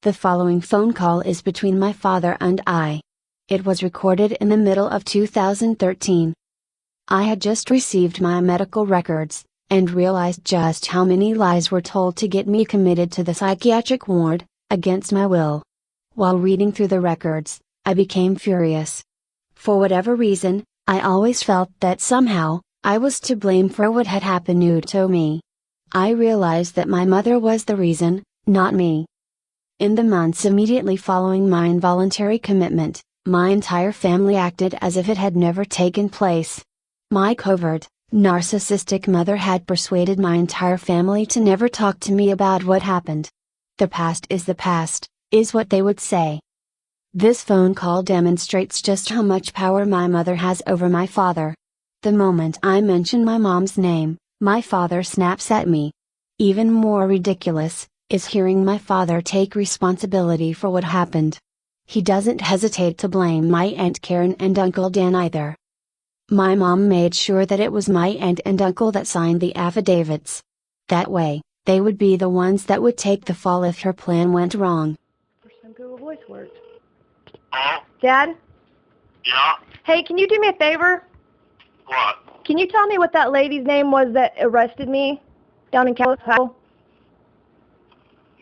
The following phone call is between my father and I. It was recorded in the middle of 2013. I had just received my medical records, and realized just how many lies were told to get me committed to the psychiatric ward, against my will. While reading through the records, I became furious. For whatever reason, I always felt that somehow, I was to blame for what had happened to me. I realized that my mother was the reason, not me. In the months immediately following my involuntary commitment, my entire family acted as if it had never taken place. My covert, narcissistic mother had persuaded my entire family to never talk to me about what happened. The past, is what they would say. This phone call demonstrates just how much power my mother has over my father. The moment I mention my mom's name, my father snaps at me. Even more ridiculous is hearing my father take responsibility for what happened. He doesn't hesitate to blame my Aunt Karen and Uncle Dan either. My mom made sure that it was my aunt and uncle that signed the affidavits. That way, they would be the ones that would take the fall if her plan went wrong. Some Google Voice worked. Hello? Dad? Yeah? Hey, can you do me a favor? What? Can you tell me what that lady's name was that arrested me down in California?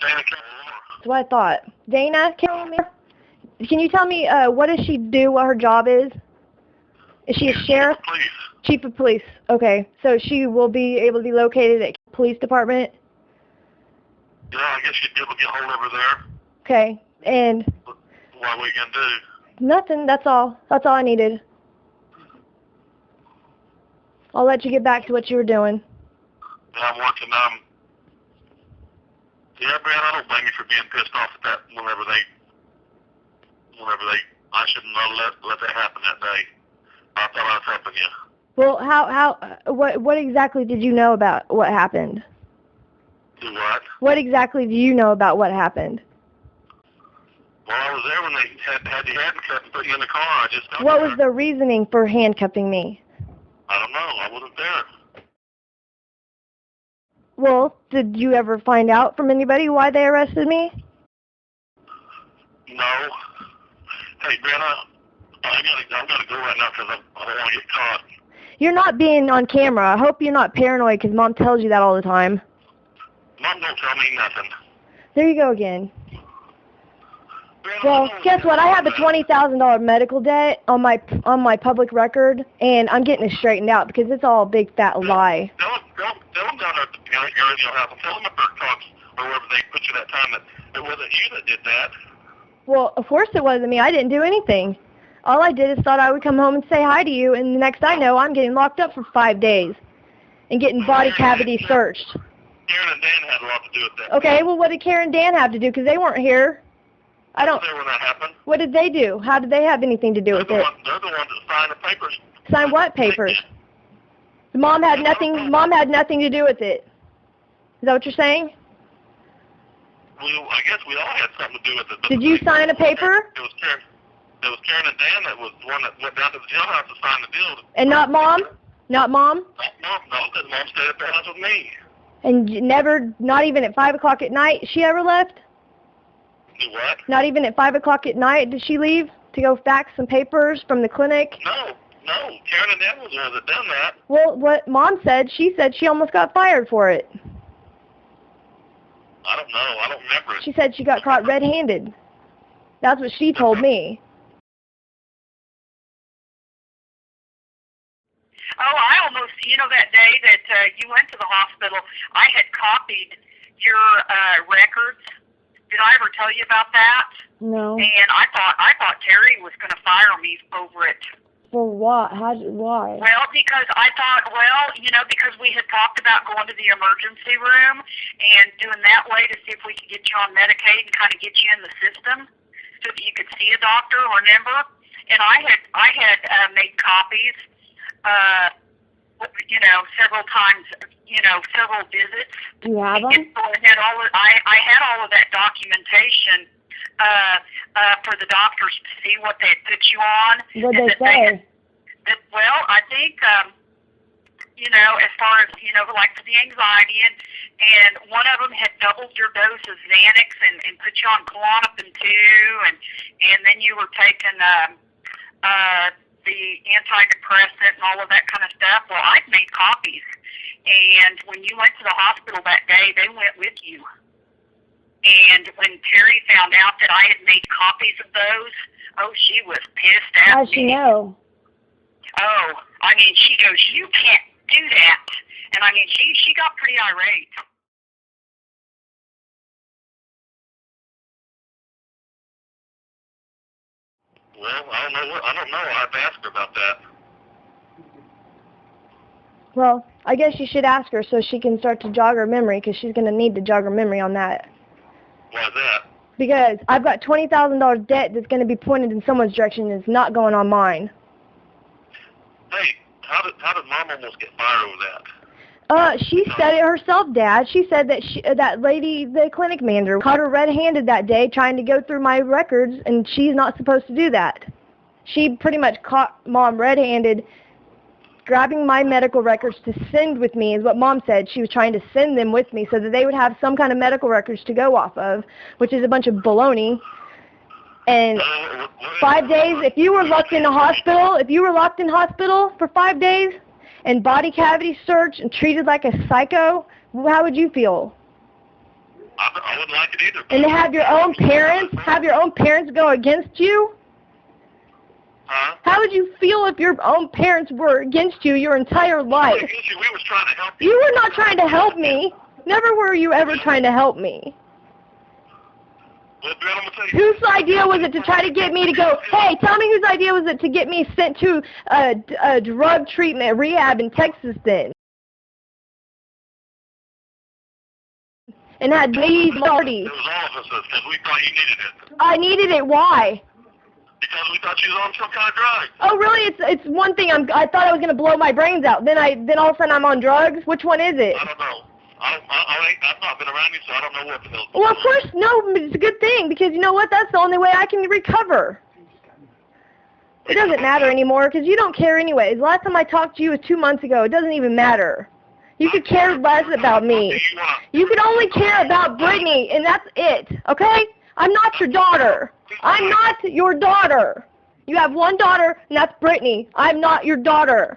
Dana That's what I thought. Dana, can you tell me what does she do, what her job is? Is she a sheriff? Please. Chief of police. Okay, so she will be able to be located at police department? Yeah, I guess you'd be able to get hold of her there. Okay, and What are we going to do? nothing, that's all. That's all I needed. I'll let you get back to what you were doing. Yeah, I'm watching, yeah, Brad, I don't blame you for being pissed off at that whenever they, I shouldn't have let that happen that day. I thought I was helping you. Well, what exactly did you know about what happened? Do what? What exactly do you know about what happened? Well, I was there when they had you handcuffed and put you in the car. I just don't What was the reasoning for handcuffing me? I don't know. I wasn't there. Well, did you ever find out from anybody why they arrested me? No. Hey, Brianna, I'm gonna go right now because I don't want to get caught. You're not being on camera. I hope you're not paranoid because Mom tells you that all the time. Mom don't tell me nothing. There you go again. Brianna, Well, guess what? I have a $20,000 medical debt on my public record, and I'm getting it straightened out because it's all a big fat lie. Tell them down there at the area you'll have. Tell them at Burke Talks or wherever they put you that time that it wasn't you that did that. Well, of course it wasn't me. I didn't do anything. All I did is thought I would come home and say hi to you, and the next I know, I'm getting locked up for 5 days and getting body cavity searched. Karen and Dan had a lot to do with that. Okay, well, what did Karen and Dan have to do? Because they weren't here. I don't. There when that happened. What did they do? How did they have anything to do with it? They're the ones that signed the papers. Sign what papers? Mom had nothing. Mom had nothing to do with it. Is that what you're saying? I guess we all had something to do with it. But Did you sign a paper? It was Karen and Dan that was the one that went down to the jailhouse to sign the deal. And not Mom? Not Mom? No, because Mom stayed at the house with me. And you never, not even at 5 o'clock at night, she ever left? Do what? Not even at 5 o'clock at night did she leave to go fax some papers from the clinic? No. Karen and Dan was the ones that done that. Well, what Mom said, she said she almost got fired for it. I don't know. I don't remember it. She said she got caught red-handed. That's what she told me. Oh, I almost, that day that you went to the hospital, I had copied your records. Did I ever tell you about that? No. And I thought Terry was going to fire me over it. For what? Why? Well, because I thought, because we had talked about going to the emergency room and doing that way to see if we could get you on Medicaid and kind of get you in the system so that you could see a doctor, remember? And I had made copies, several times, several visits. You have them? I had all of that documentation for the doctors to see what they had put you on. What did they say? I think you know, as far as, you know, like for the anxiety, and one of them had doubled your dose of Xanax and put you on Klonopin too, and then you were taking the antidepressant and all of that kind of stuff. Well, I'd made copies, and when you went to the hospital that day, they went with you. And when Terry found out that I had made copies of those, oh, she was pissed at me. How'd she know? Oh, I mean, she goes, you can't do that. And I mean, she got pretty irate. Well, I don't know. I have to ask her about that. Well, I guess you should ask her so she can start to jog her memory, because she's going to need to jog her memory on that. Why is that? Because I've got $20,000 debt that's going to be pointed in someone's direction and it's not going on mine. Hey, how did Mom almost get fired over that? She said it herself, Dad. She said that that lady, the clinic manager, caught her red-handed that day trying to go through my records, and she's not supposed to do that. She pretty much caught Mom red-handed grabbing my medical records to send with me, is what Mom said. She was trying to send them with me so that they would have some kind of medical records to go off of, which is a bunch of baloney. And 5 days, if you were locked in a hospital, for 5 days and body cavity searched and treated like a psycho, how would you feel? I wouldn't like it either. And to have your own parents go against you? Huh? How would you feel if your own parents were against you your entire life? We was trying to help you. You were not trying to help me. Never were you ever trying to help me. Well, Ben, I'm gonna tell you. Whose idea was it to try to get me to go, hey, tell me whose idea was it to get me sent to a drug treatment rehab in Texas then? And had ladies parties. It was all of us because we thought you needed it. I needed it. Why? Because we thought you was on some kind of drug. Oh, really? It's one thing. I thought I was gonna blow my brains out. Then all of a sudden I'm on drugs. Which one is it? I don't know. I've not been around you, so I don't know what the hell. Well, of course, no. It's a good thing because you know what? That's the only way I can recover. It doesn't matter anymore because you don't care anyways. Last time I talked to you was 2 months ago. It doesn't even matter. You could care less about me. You could only care about Brittany, and that's it. Okay? I'm not your daughter. I'm not your daughter. You have one daughter, and that's Brittany. I'm not your daughter.